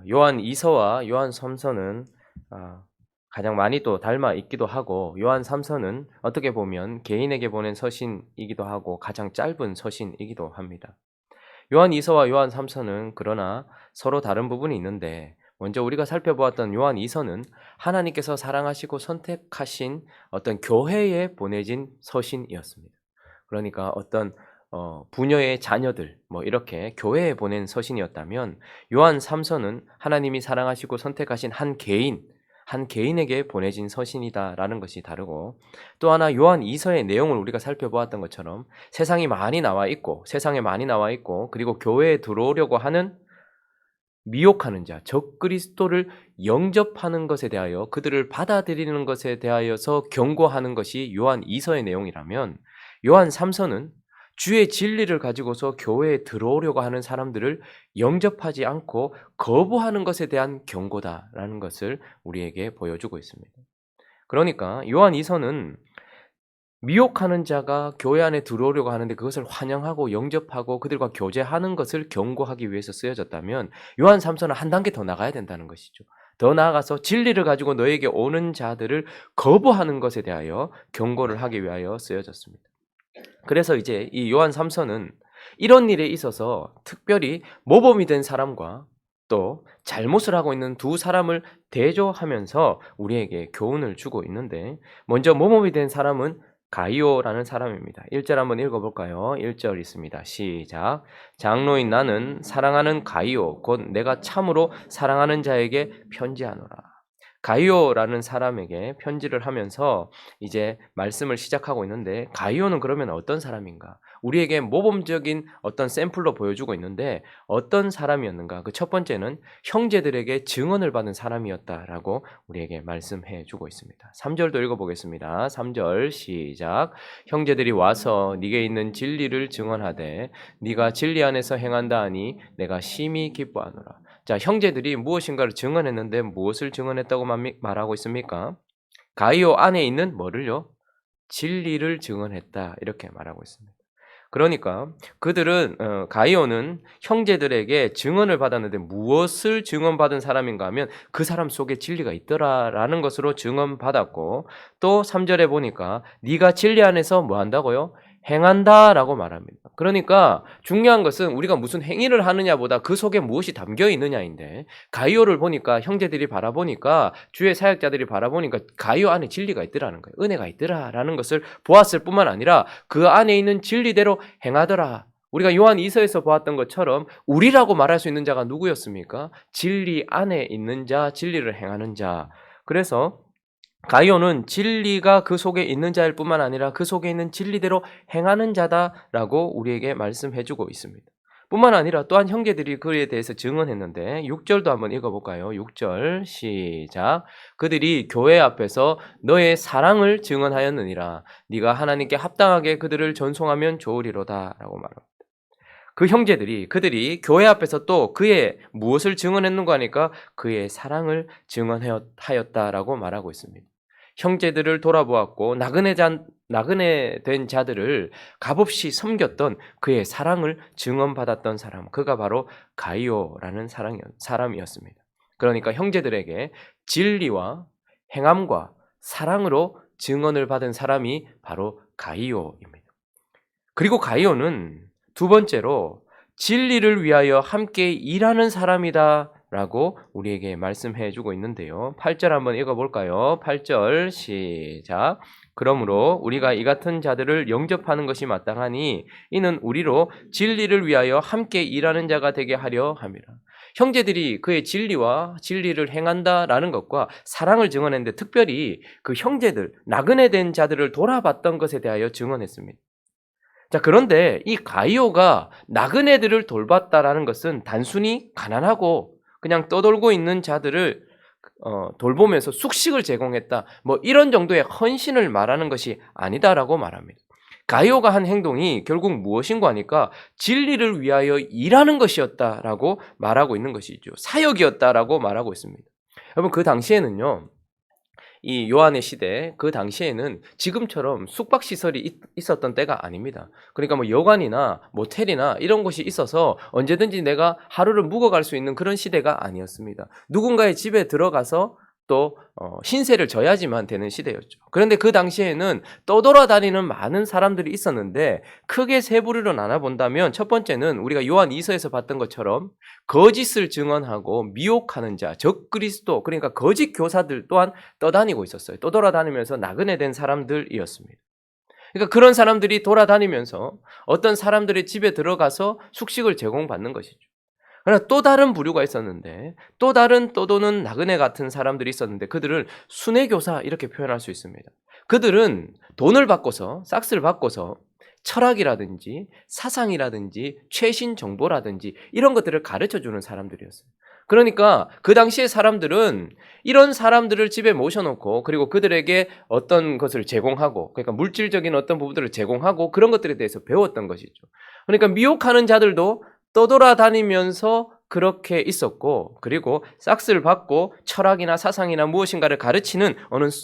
요한 2서와 요한 3서는 가장 많이 또 닮아 있기도 하고, 요한 3서는 어떻게 보면 개인에게 보낸 서신이기도 하고 가장 짧은 서신이기도 합니다. 요한 2서와 요한 3서는 그러나 서로 다른 부분이 있는데, 먼저 우리가 살펴보았던 요한 2서는 하나님께서 사랑하시고 선택하신 어떤 교회에 보내진 서신이었습니다. 그러니까 어떤 부녀의 자녀들 이렇게 교회에 보낸 서신이었다면, 요한 3서는 하나님이 사랑하시고 선택하신 한 개인에게 보내진 서신이다라는 것이 다르고, 또 하나 요한 2서의 내용을 우리가 살펴보았던 것처럼 세상에 많이 나와 있고 그리고 교회에 들어오려고 하는 미혹하는 자, 적그리스도를 영접하는 것에 대하여, 그들을 받아들이는 것에 대하여서 경고하는 것이 요한 2서의 내용이라면, 요한 3서는 주의 진리를 가지고서 교회에 들어오려고 하는 사람들을 영접하지 않고 거부하는 것에 대한 경고다라는 것을 우리에게 보여주고 있습니다. 그러니까 요한 2서는 미혹하는 자가 교회 안에 들어오려고 하는데 그것을 환영하고 영접하고 그들과 교제하는 것을 경고하기 위해서 쓰여졌다면, 요한 3서는 한 단계 더 나가야 된다는 것이죠. 더 나아가서 진리를 가지고 너에게 오는 자들을 거부하는 것에 대하여 경고를 하기 위하여 쓰여졌습니다. 그래서 이제 이 요한 3서는 이런 일에 있어서 특별히 모범이 된 사람과 또 잘못을 하고 있는 두 사람을 대조하면서 우리에게 교훈을 주고 있는데, 먼저 모범이 된 사람은 가이오라는 사람입니다. 1절 한번 읽어볼까요? 1절 있습니다. 시작. 장로인 나는 사랑하는 가이오 곧 내가 참으로 사랑하는 자에게 편지하노라. 가이오라는 사람에게 편지를 하면서 이제 말씀을 시작하고 있는데, 가이오는 그러면 어떤 사람인가? 우리에게 모범적인 어떤 샘플로 보여주고 있는데, 어떤 사람이었는가? 그 첫 번째는 형제들에게 증언을 받은 사람이었다라고 우리에게 말씀해 주고 있습니다. 3절도 읽어보겠습니다. 3절 시작. 형제들이 와서 네게 있는 진리를 증언하되 네가 진리 안에서 행한다 하니 내가 심히 기뻐하노라. 자, 형제들이 무엇인가를 증언했는데 무엇을 증언했다고 말하고 있습니까? 가이오 안에 있는 뭐를요? 진리를 증언했다, 이렇게 말하고 있습니다. 그러니까 그들은 가이오는 형제들에게 증언을 받았는데 무엇을 증언받은 사람인가 하면 그 사람 속에 진리가 있더라라는 것으로 증언받았고, 또 3절에 보니까 네가 진리 안에서 뭐 한다고요? 행한다라고 말합니다. 그러니까 중요한 것은 우리가 무슨 행위를 하느냐보다 그 속에 무엇이 담겨 있느냐인데, 가이오를 보니까 형제들이 바라보니까, 주의 사역자들이 바라보니까 가이오 안에 진리가 있더라는 거예요. 은혜가 있더라라는 것을 보았을 뿐만 아니라 그 안에 있는 진리대로 행하더라. 우리가 요한 2서에서 보았던 것처럼 우리라고 말할 수 있는 자가 누구였습니까? 진리 안에 있는 자, 진리를 행하는 자. 그래서 가이오는 진리가 그 속에 있는 자일 뿐만 아니라 그 속에 있는 진리대로 행하는 자다라고 우리에게 말씀해주고 있습니다. 뿐만 아니라 또한 형제들이 그에 대해서 증언했는데, 6절도 한번 읽어볼까요? 6절 시작. 그들이 교회 앞에서 너의 사랑을 증언하였느니라. 네가 하나님께 합당하게 그들을 전송하면 좋으리로다 라고 말합니다. 그 형제들이, 그들이 교회 앞에서 또 그의 무엇을 증언했는가 하니까 그의 사랑을 증언하였다라고 말하고 있습니다. 형제들을 돌아보았고 나그네 된 자들을 값없이 섬겼던 그의 사랑을 증언받았던 사람, 그가 바로 가이오라는 사람이었습니다. 그러니까 형제들에게 진리와 행함과 사랑으로 증언을 받은 사람이 바로 가이오입니다. 그리고 가이오는 두 번째로 진리를 위하여 함께 일하는 사람이다 라고 우리에게 말씀해 주고 있는데요. 8절 한번 읽어볼까요? 8절 시작. 그러므로 우리가 이 같은 자들을 영접하는 것이 마땅하니 이는 우리로 진리를 위하여 함께 일하는 자가 되게 하려 함이라. 형제들이 그의 진리와 진리를 행한다라는 것과 사랑을 증언했는데, 특별히 그 형제들, 나그네 된 자들을 돌아봤던 것에 대하여 증언했습니다. 자, 그런데 이 가이오가 나그네들을 돌봤다라는 것은 단순히 가난하고 그냥 떠돌고 있는 자들을 돌보면서 숙식을 제공했다, 이런 정도의 헌신을 말하는 것이 아니다라고 말합니다. 가이오가 한 행동이 결국 무엇인가 하니까 진리를 위하여 일하는 것이었다라고 말하고 있는 것이죠. 사역이었다라고 말하고 있습니다. 여러분, 그 당시에는요, 이 요한의 시대 그 당시에는 지금처럼 숙박시설이 있었던 때가 아닙니다. 그러니까 뭐 여관이나 모텔이나 이런 곳이 있어서 언제든지 내가 하루를 묵어갈 수 있는 그런 시대가 아니었습니다. 누군가의 집에 들어가서 또 신세를 져야지만 되는 시대였죠. 그런데 그 당시에는 떠돌아다니는 많은 사람들이 있었는데 크게 세 부류로 나눠본다면 첫 번째는 우리가 요한 2서에서 봤던 것처럼 거짓을 증언하고 미혹하는 자, 적그리스도, 그러니까 거짓 교사들 또한 떠다니고 있었어요. 떠돌아다니면서 나그네 된 사람들이었습니다. 그러니까 그런 사람들이 돌아다니면서 어떤 사람들의 집에 들어가서 숙식을 제공받는 것이죠. 그러나 또 다른 부류가 있었는데, 또 다른 떠도는 나그네 같은 사람들이 있었는데 그들을 순회교사 이렇게 표현할 수 있습니다. 그들은 돈을 받고서, 싹스를 받고서 철학이라든지 사상이라든지 최신 정보라든지 이런 것들을 가르쳐주는 사람들이었어요. 그러니까 그 당시의 사람들은 이런 사람들을 집에 모셔놓고 그리고 그들에게 어떤 것을 제공하고, 그러니까 물질적인 어떤 부분들을 제공하고 그런 것들에 대해서 배웠던 것이죠. 그러니까 미혹하는 자들도 떠돌아다니면서 그렇게 있었고, 그리고 싹스를 받고 철학이나 사상이나 무엇인가를 가르치는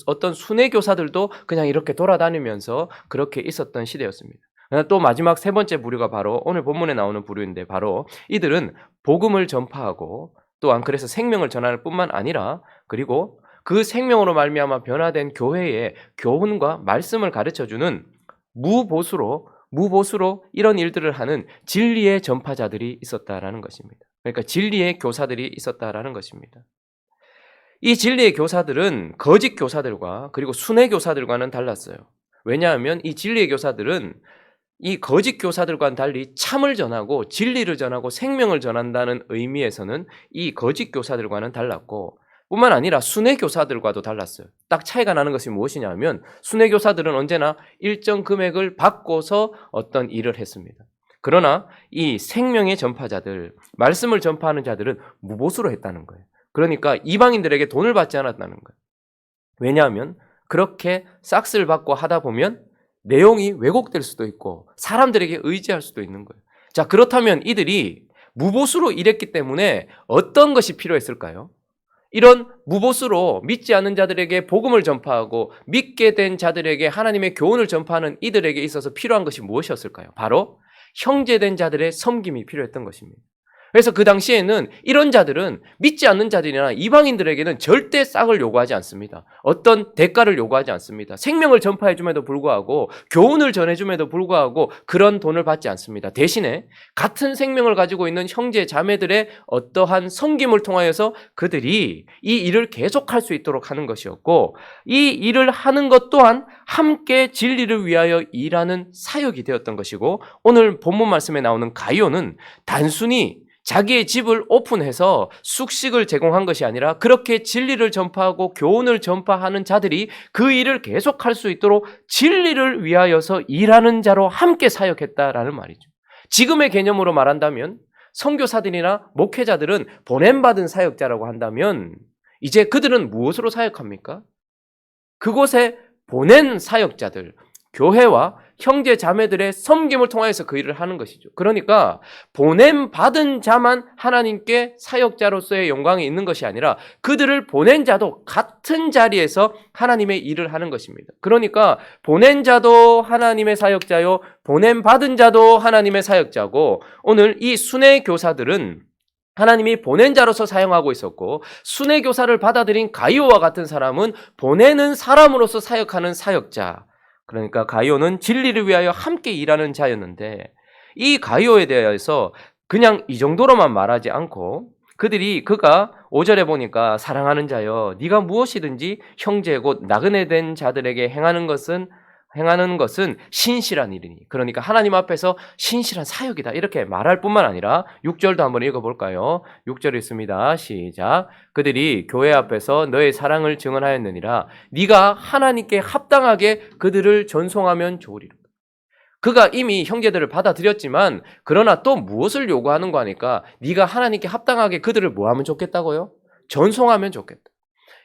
어떤 순회교사들도 그냥 이렇게 돌아다니면서 그렇게 있었던 시대였습니다. 또 마지막 세 번째 부류가 바로 오늘 본문에 나오는 부류인데, 바로 이들은 복음을 전파하고 또한 그래서 생명을 전할 뿐만 아니라 그리고 그 생명으로 말미암아 변화된 교회의 교훈과 말씀을 가르쳐주는 무보수로 이런 일들을 하는 진리의 전파자들이 있었다라는 것입니다. 그러니까 진리의 교사들이 있었다라는 것입니다. 이 진리의 교사들은 거짓 교사들과 그리고 순회 교사들과는 달랐어요. 왜냐하면 이 진리의 교사들은 이 거짓 교사들과는 달리 참을 전하고 진리를 전하고 생명을 전한다는 의미에서는 이 거짓 교사들과는 달랐고, 뿐만 아니라 순회 교사들과도 달랐어요. 딱 차이가 나는 것이 무엇이냐 하면, 순회 교사들은 언제나 일정 금액을 받고서 어떤 일을 했습니다. 그러나 이 생명의 전파자들, 말씀을 전파하는 자들은 무보수로 했다는 거예요. 그러니까 이방인들에게 돈을 받지 않았다는 거예요. 왜냐하면 그렇게 싹스를 받고 하다 보면 내용이 왜곡될 수도 있고 사람들에게 의지할 수도 있는 거예요. 자, 그렇다면 이들이 무보수로 일했기 때문에 어떤 것이 필요했을까요? 이런 무보수로 믿지 않는 자들에게 복음을 전파하고 믿게 된 자들에게 하나님의 교훈을 전파하는 이들에게 있어서 필요한 것이 무엇이었을까요? 바로 형제된 자들의 섬김이 필요했던 것입니다. 그래서 그 당시에는 이런 자들은 믿지 않는 자들이나 이방인들에게는 절대 싹을 요구하지 않습니다. 어떤 대가를 요구하지 않습니다. 생명을 전파해 줌에도 불구하고 교훈을 전해 줌에도 불구하고 그런 돈을 받지 않습니다. 대신에 같은 생명을 가지고 있는 형제 자매들의 어떠한 섬김을 통하여서 그들이 이 일을 계속할 수 있도록 하는 것이었고, 이 일을 하는 것 또한 함께 진리를 위하여 일하는 사역이 되었던 것이고, 오늘 본문 말씀에 나오는 가이오는 단순히 자기의 집을 오픈해서 숙식을 제공한 것이 아니라 그렇게 진리를 전파하고 교훈을 전파하는 자들이 그 일을 계속할 수 있도록 진리를 위하여서 일하는 자로 함께 사역했다라는 말이죠. 지금의 개념으로 말한다면 선교사들이나 목회자들은 보냄받은 사역자라고 한다면 이제 그들은 무엇으로 사역합니까? 그곳에 보낸 사역자들, 교회와 형제 자매들의 섬김을 통해서 그 일을 하는 것이죠. 그러니까 보냄 받은 자만 하나님께 사역자로서의 영광이 있는 것이 아니라 그들을 보낸 자도 같은 자리에서 하나님의 일을 하는 것입니다. 그러니까 보낸 자도 하나님의 사역자요, 보냄 받은 자도 하나님의 사역자고, 오늘 이 순회 교사들은 하나님이 보낸 자로서 사용하고 있었고, 순회 교사를 받아들인 가이오와 같은 사람은 보내는 사람으로서 사역하는 사역자, 그러니까 가이오는 진리를 위하여 함께 일하는 자였는데, 이 가이오에 대해서 그냥 이 정도로만 말하지 않고 그가 5절에 보니까 사랑하는 자여 네가 무엇이든지 형제 곧 나그네 된 자들에게 행하는 것은 신실한 일이니, 그러니까 하나님 앞에서 신실한 사역이다 이렇게 말할 뿐만 아니라 6절도 한번 읽어볼까요? 6절 있습니다. 시작. 그들이 교회 앞에서 너의 사랑을 증언하였느니라. 네가 하나님께 합당하게 그들을 전송하면 좋으리라. 그가 이미 형제들을 받아들였지만 그러나 또 무엇을 요구하는 거 하니까 네가 하나님께 합당하게 그들을 뭐 하면 좋겠다고요? 전송하면 좋겠다.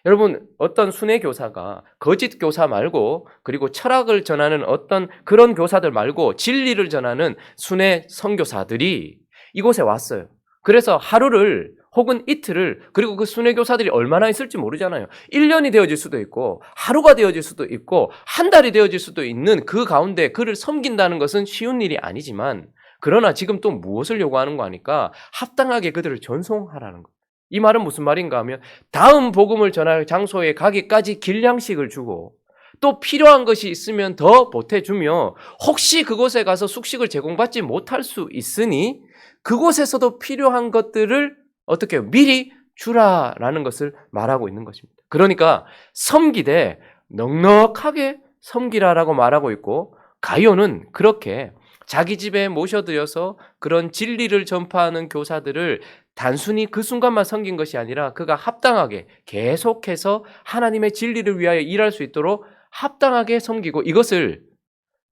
여러분, 어떤 순회 교사가 거짓 교사 말고, 그리고 철학을 전하는 어떤 그런 교사들 말고 진리를 전하는 순회 선교사들이 이곳에 왔어요. 그래서 하루를 혹은 이틀을, 그리고 그 순회 교사들이 얼마나 있을지 모르잖아요. 1년이 되어질 수도 있고 하루가 되어질 수도 있고 한 달이 되어질 수도 있는 그 가운데 그를 섬긴다는 것은 쉬운 일이 아니지만, 그러나 지금 또 무엇을 요구하는 거 아니까 합당하게 그들을 전송하라는 거. 이 말은 무슨 말인가 하면 다음 복음을 전할 장소에 가기까지 길량식을 주고 또 필요한 것이 있으면 더 보태주며 혹시 그곳에 가서 숙식을 제공받지 못할 수 있으니 그곳에서도 필요한 것들을 어떻게 해요? 미리 주라라는 것을 말하고 있는 것입니다. 그러니까 섬기되 넉넉하게 섬기라라고 말하고 있고, 가룟은 그렇게 자기 집에 모셔들여서 그런 진리를 전파하는 교사들을 단순히 그 순간만 섬긴 것이 아니라 그가 합당하게 계속해서 하나님의 진리를 위하여 일할 수 있도록 합당하게 섬기고, 이것을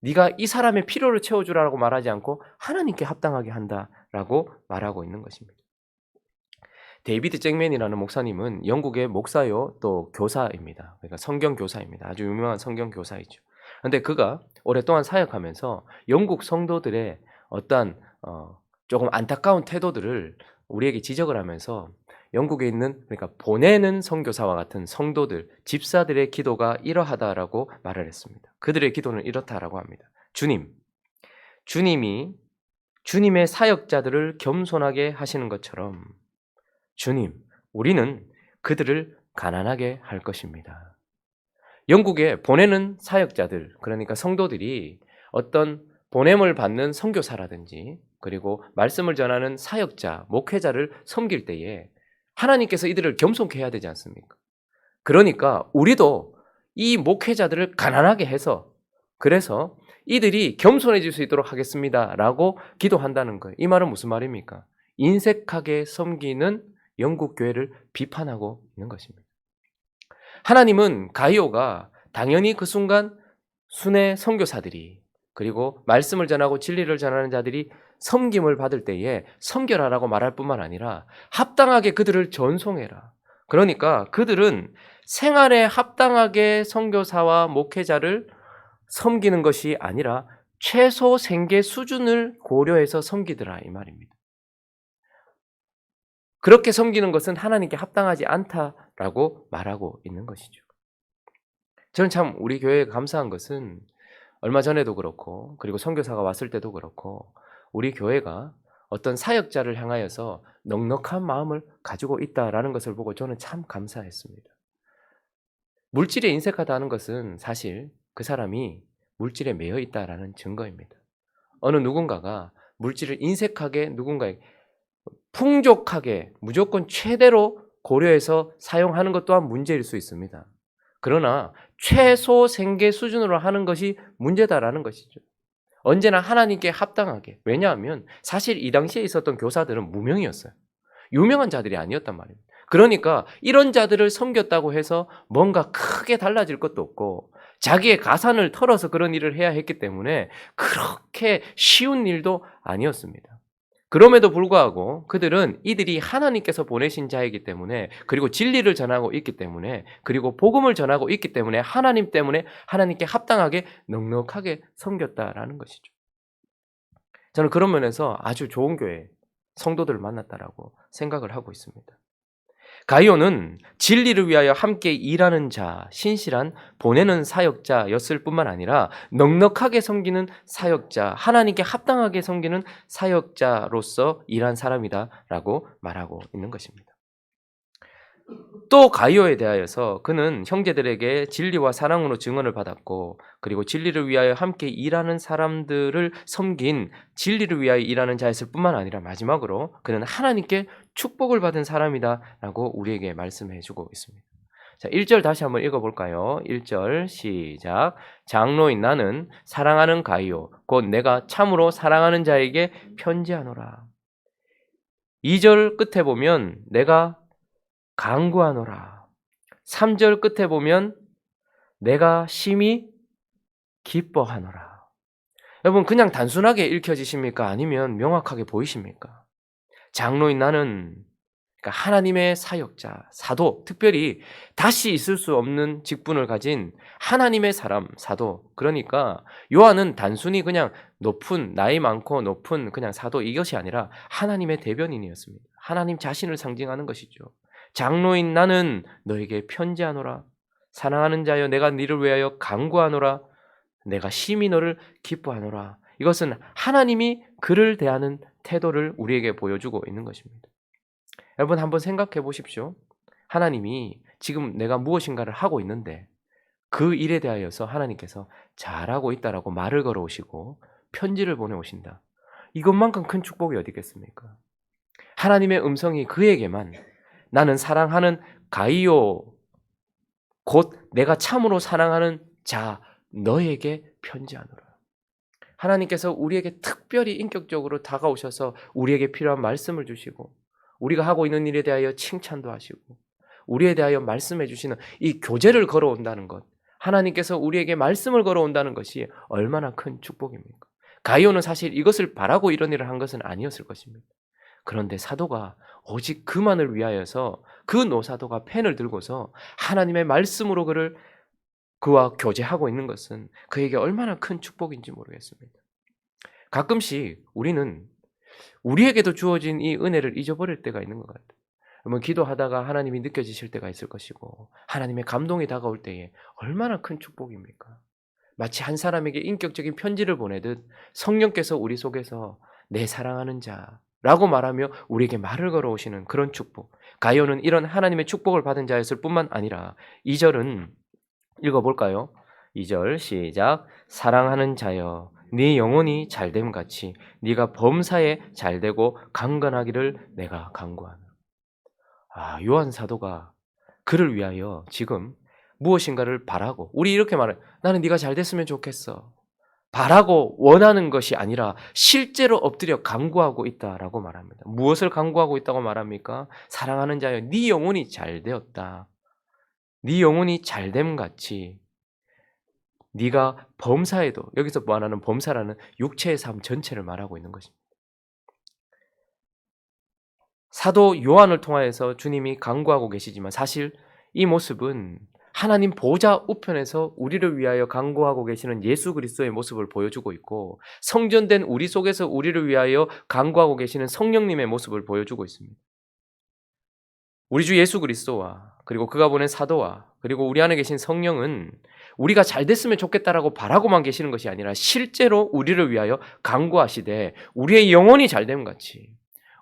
네가 이 사람의 필요를 채워주라고 말하지 않고 하나님께 합당하게 한다라고 말하고 있는 것입니다. 데이비드 잭맨이라는 목사님은 영국의 목사요 또 교사입니다. 그러니까 성경 교사입니다. 아주 유명한 성경 교사이죠. 그런데 그가 오랫동안 사역하면서 영국 성도들의 어떤 조금 안타까운 태도들을 우리에게 지적을 하면서 영국에 있는, 그러니까 보내는 선교사와 같은 성도들, 집사들의 기도가 이러하다라고 말을 했습니다. 그들의 기도는 이렇다라고 합니다. 주님이 주님의 사역자들을 겸손하게 하시는 것처럼 주님, 우리는 그들을 가난하게 할 것입니다. 영국에 보내는 사역자들, 그러니까 성도들이 어떤 보냄을 받는 선교사라든지 그리고 말씀을 전하는 사역자, 목회자를 섬길 때에 하나님께서 이들을 겸손케 해야 되지 않습니까? 그러니까 우리도 이 목회자들을 가난하게 해서, 그래서 이들이 겸손해질 수 있도록 하겠습니다라고 기도한다는 거예요. 이 말은 무슨 말입니까? 인색하게 섬기는 영국 교회를 비판하고 있는 것입니다. 하나님은 가이오가 당연히 그 순간 순회 선교사들이 그리고 말씀을 전하고 진리를 전하는 자들이 섬김을 받을 때에 섬겨라라고 말할 뿐만 아니라 합당하게 그들을 전송해라. 그러니까 그들은 생활에 합당하게 선교사와 목회자를 섬기는 것이 아니라 최소 생계 수준을 고려해서 섬기더라 이 말입니다. 그렇게 섬기는 것은 하나님께 합당하지 않다라고 말하고 있는 것이죠. 저는 참 우리 교회에 감사한 것은 얼마 전에도 그렇고 그리고 선교사가 왔을 때도 그렇고 우리 교회가 어떤 사역자를 향하여서 넉넉한 마음을 가지고 있다라는 것을 보고 저는 참 감사했습니다. 물질에 인색하다는 것은 사실 그 사람이 물질에 매여 있다라는 증거입니다. 어느 누군가가 물질을 인색하게 누군가에게 풍족하게 무조건 최대로 고려해서 사용하는 것 또한 문제일 수 있습니다. 그러나 최소 생계 수준으로 하는 것이 문제다라는 것이죠. 언제나 하나님께 합당하게. 왜냐하면 사실 이 당시에 있었던 교사들은 무명이었어요. 유명한 자들이 아니었단 말입니다. 그러니까 이런 자들을 섬겼다고 해서 뭔가 크게 달라질 것도 없고 자기의 가산을 털어서 그런 일을 해야 했기 때문에 그렇게 쉬운 일도 아니었습니다. 그럼에도 불구하고 그들은 이들이 하나님께서 보내신 자이기 때문에, 그리고 진리를 전하고 있기 때문에, 그리고 복음을 전하고 있기 때문에 하나님 때문에 하나님께 합당하게 넉넉하게 섬겼다라는 것이죠. 저는 그런 면에서 아주 좋은 교회 성도들을 만났다라고 생각을 하고 있습니다. 가이오는 진리를 위하여 함께 일하는 자, 신실한 보내는 사역자였을 뿐만 아니라 넉넉하게 섬기는 사역자, 하나님께 합당하게 섬기는 사역자로서 일한 사람이다라고 말하고 있는 것입니다. 또 가이오에 대하여서 그는 형제들에게 진리와 사랑으로 증언을 받았고 그리고 진리를 위하여 함께 일하는 사람들을 섬긴 진리를 위하여 일하는 자였을 뿐만 아니라 마지막으로 그는 하나님께 축복을 받은 사람이다라고 우리에게 말씀해 주고 있습니다. 자, 1절 다시 한번 읽어볼까요? 1절 시작. 장로인 나는 사랑하는 가이오 곧 내가 참으로 사랑하는 자에게 편지하노라. 2절 끝에 보면 내가 간구하노라. 3절 끝에 보면 내가 심히 기뻐하노라. 여러분 그냥 단순하게 읽혀지십니까? 아니면 명확하게 보이십니까? 장로인 나는 그러니까 하나님의 사역자, 사도, 특별히 다시 있을 수 없는 직분을 가진 하나님의 사람, 사도. 그러니까 요한은 단순히 그냥 높은, 나이 많고 높은 그냥 사도 이것이 아니라 하나님의 대변인이었습니다. 하나님 자신을 상징하는 것이죠. 장로인 나는 너에게 편지하노라. 사랑하는 자여 내가 너를 위하여 간구하노라. 내가 심히 너를 기뻐하노라. 이것은 하나님이 그를 대하는 태도를 우리에게 보여주고 있는 것입니다. 여러분 한번 생각해 보십시오. 하나님이 지금 내가 무엇인가를 하고 있는데 그 일에 대하여서 하나님께서 잘하고 있다라고 말을 걸어오시고 편지를 보내오신다. 이것만큼 큰 축복이 어디 있겠습니까? 하나님의 음성이 그에게만 나는 사랑하는 가이오 곧 내가 참으로 사랑하는 자 너에게 편지하노라. 하나님께서 우리에게 특별히 인격적으로 다가오셔서 우리에게 필요한 말씀을 주시고 우리가 하고 있는 일에 대하여 칭찬도 하시고 우리에 대하여 말씀해 주시는 이 교제를 걸어온다는 것, 하나님께서 우리에게 말씀을 걸어온다는 것이 얼마나 큰 축복입니까? 가이오는 사실 이것을 바라고 이런 일을 한 것은 아니었을 것입니다. 그런데 사도가 오직 그만을 위하여서 그 노사도가 펜을 들고서 하나님의 말씀으로 그와 교제하고 있는 것은 그에게 얼마나 큰 축복인지 모르겠습니다. 가끔씩 우리는 우리에게도 주어진 이 은혜를 잊어버릴 때가 있는 것 같아요. 여러분 기도하다가 하나님이 느껴지실 때가 있을 것이고 하나님의 감동이 다가올 때에 얼마나 큰 축복입니까? 마치 한 사람에게 인격적인 편지를 보내듯 성령께서 우리 속에서 내 사랑하는 자라고 말하며 우리에게 말을 걸어오시는 그런 축복. 가이오는 이런 하나님의 축복을 받은 자였을 뿐만 아니라 2절은 읽어볼까요? 2절 시작. 사랑하는 자여 네 영혼이 잘됨 같이 네가 범사에 잘되고 강건하기를 내가 간구하노라. 요한 사도가 그를 위하여 지금 무엇인가를 바라고 우리 이렇게 말해요. 나는 네가 잘 됐으면 좋겠어. 바라고 원하는 것이 아니라 실제로 엎드려 간구하고 있다라고 말합니다. 무엇을 간구하고 있다고 말합니까? 사랑하는 자여 네 영혼이 잘 되었다. 네 영혼이 잘됨 같이 네가 범사에도 여기서 말하는 범사라는 육체의 삶 전체를 말하고 있는 것입니다. 사도 요한을 통하여서 주님이 간구하고 계시지만 사실 이 모습은 하나님 보좌 우편에서 우리를 위하여 간구하고 계시는 예수 그리스도의 모습을 보여주고 있고 성전된 우리 속에서 우리를 위하여 간구하고 계시는 성령님의 모습을 보여주고 있습니다. 우리 주 예수 그리스도와 그리고 그가 보낸 사도와 그리고 우리 안에 계신 성령은 우리가 잘 됐으면 좋겠다라고 바라고만 계시는 것이 아니라 실제로 우리를 위하여 간구하시되 우리의 영혼이 잘됨 같이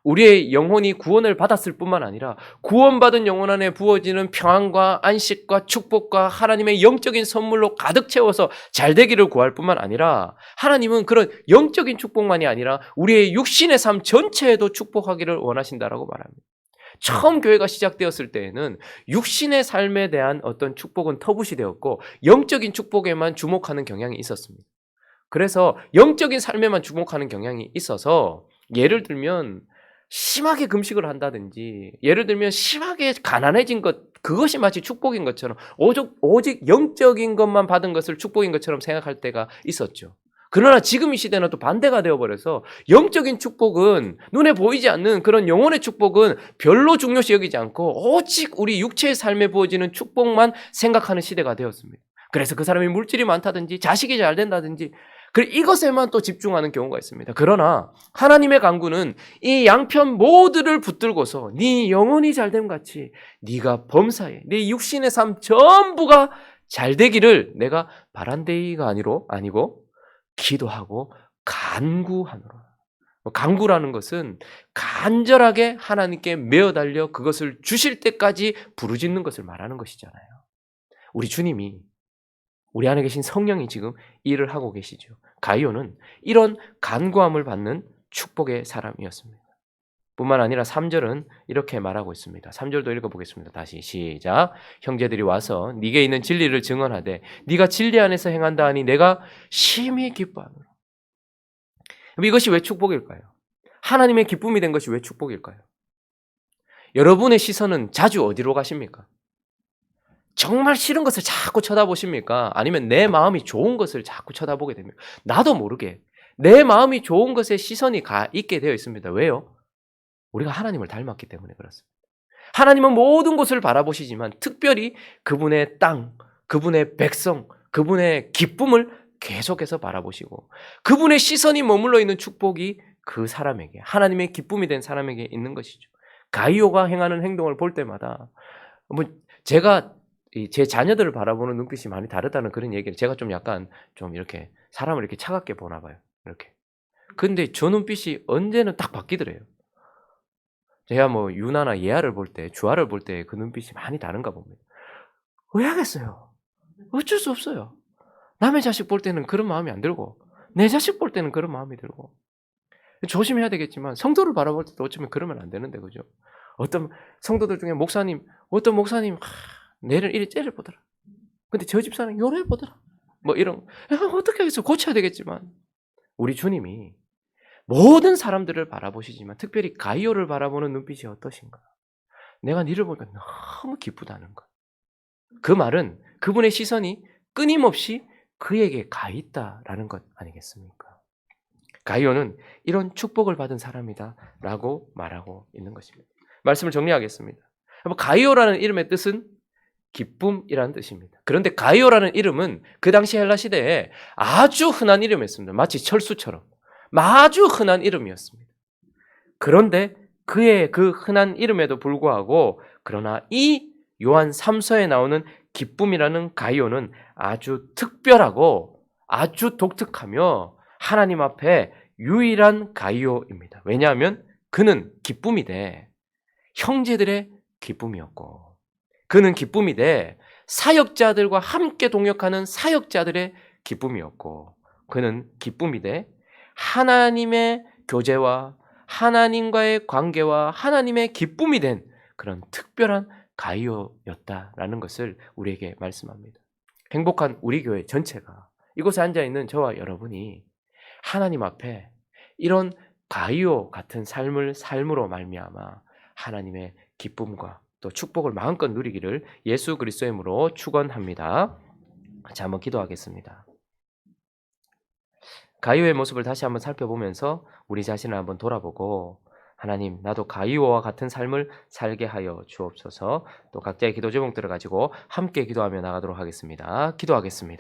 우리의 영혼이 구원을 받았을 뿐만 아니라 구원받은 영혼 안에 부어지는 평안과 안식과 축복과 하나님의 영적인 선물로 가득 채워서 잘되기를 구할 뿐만 아니라 하나님은 그런 영적인 축복만이 아니라 우리의 육신의 삶 전체에도 축복하기를 원하신다라고 말합니다. 처음 교회가 시작되었을 때에는 육신의 삶에 대한 어떤 축복은 터부시되었고 영적인 축복에만 주목하는 경향이 있었습니다. 그래서 영적인 삶에만 주목하는 경향이 있어서 예를 들면 심하게 금식을 한다든지 예를 들면 심하게 가난해진 것 그것이 마치 축복인 것처럼 오직 영적인 것만 받은 것을 축복인 것처럼 생각할 때가 있었죠. 그러나 지금 이 시대는 또 반대가 되어버려서 영적인 축복은 눈에 보이지 않는 그런 영혼의 축복은 별로 중요시 여기지 않고 오직 우리 육체의 삶에 부어지는 축복만 생각하는 시대가 되었습니다. 그래서 그 사람이 물질이 많다든지 자식이 잘 된다든지 이것에만 또 집중하는 경우가 있습니다. 그러나 하나님의 간구는 이 양편 모두를 붙들고서 네 영혼이 잘됨 같이 네가 범사에 네 육신의 삶 전부가 잘되기를 내가 바란데이가 아니고 기도하고 간구하노라. 간구라는 것은 간절하게 하나님께 메어 달려 그것을 주실 때까지 부르짖는 것을 말하는 것이잖아요. 우리 주님이 우리 안에 계신 성령이 지금 일을 하고 계시죠. 가이오는 이런 간구함을 받는 축복의 사람이었습니다. 뿐만 아니라 3절은 이렇게 말하고 있습니다. 3절도 읽어보겠습니다. 다시 시작. 형제들이 와서 네게 있는 진리를 증언하되 네가 진리 안에서 행한다 하니 내가 심히 기뻐하노라. 이것이 왜 축복일까요? 하나님의 기쁨이 된 것이 왜 축복일까요? 여러분의 시선은 자주 어디로 가십니까? 정말 싫은 것을 자꾸 쳐다보십니까? 아니면 내 마음이 좋은 것을 자꾸 쳐다보게 됩니까? 나도 모르게 내 마음이 좋은 것에 시선이 가 있게 되어 있습니다. 왜요? 우리가 하나님을 닮았기 때문에 그렇습니다. 하나님은 모든 곳을 바라보시지만 특별히 그분의 땅, 그분의 백성, 그분의 기쁨을 계속해서 바라보시고 그분의 시선이 머물러 있는 축복이 그 사람에게, 하나님의 기쁨이 된 사람에게 있는 것이죠. 가이오가 행하는 행동을 볼 때마다 뭐 제가 제 자녀들을 바라보는 눈빛이 많이 다르다는 그런 얘기를, 제가 좀 약간 좀 이렇게 사람을 이렇게 차갑게 보나 봐요. 이렇게. 근데 저 눈빛이 언제는 딱 바뀌더래요. 제가 뭐 유나나 예아를 볼 때, 주아를 볼 때 그 눈빛이 많이 다른가 봅니다. 왜 하겠어요? 어쩔 수 없어요. 남의 자식 볼 때는 그런 마음이 안 들고 내 자식 볼 때는 그런 마음이 들고 조심해야 되겠지만 성도를 바라볼 때도 어쩌면 그러면 안 되는데, 그죠? 어떤 성도들 중에 어떤 목사님 내를 이리 째려 보더라. 근데 저 집사는 요래 보더라. 뭐 이런, 어떻게 해서 고쳐야 되겠지만 우리 주님이 모든 사람들을 바라보시지만 특별히 가이오를 바라보는 눈빛이 어떠신가? 내가 니를 보니까 너무 기쁘다는 것. 그 말은 그분의 시선이 끊임없이 그에게 가 있다라는 것 아니겠습니까? 가이오는 이런 축복을 받은 사람이다라고 말하고 있는 것입니다. 말씀을 정리하겠습니다. 가이오라는 이름의 뜻은 기쁨이라는 뜻입니다. 그런데 가이오라는 이름은 그 당시 헬라 시대에 아주 흔한 이름이었습니다. 마치 철수처럼 아주 흔한 이름이었습니다. 그런데 그의 그 흔한 이름에도 불구하고 그러나 이 요한 3서에 나오는 기쁨이라는 가이오는 아주 특별하고 아주 독특하며 하나님 앞에 유일한 가이오입니다. 왜냐하면 그는 기쁨이 돼 형제들의 기쁨이었고, 그는 기쁨이 돼 사역자들과 함께 동역하는 사역자들의 기쁨이었고, 그는 기쁨이 돼 하나님의 교제와 하나님과의 관계와 하나님의 기쁨이 된 그런 특별한 가이오였다라는 것을 우리에게 말씀합니다. 행복한 우리 교회 전체가, 이곳에 앉아있는 저와 여러분이 하나님 앞에 이런 가이오 같은 삶으로 말미암아 하나님의 기쁨과 또 축복을 마음껏 누리기를 예수 그리스도의 이름으로 축원합니다. 자, 한번 기도하겠습니다. 가이오의 모습을 다시 한번 살펴보면서 우리 자신을 한번 돌아보고, 하나님, 나도 가이오와 같은 삶을 살게 하여 주옵소서. 또 각자의 기도 제목들을 가지고 함께 기도하며 나가도록 하겠습니다. 기도하겠습니다.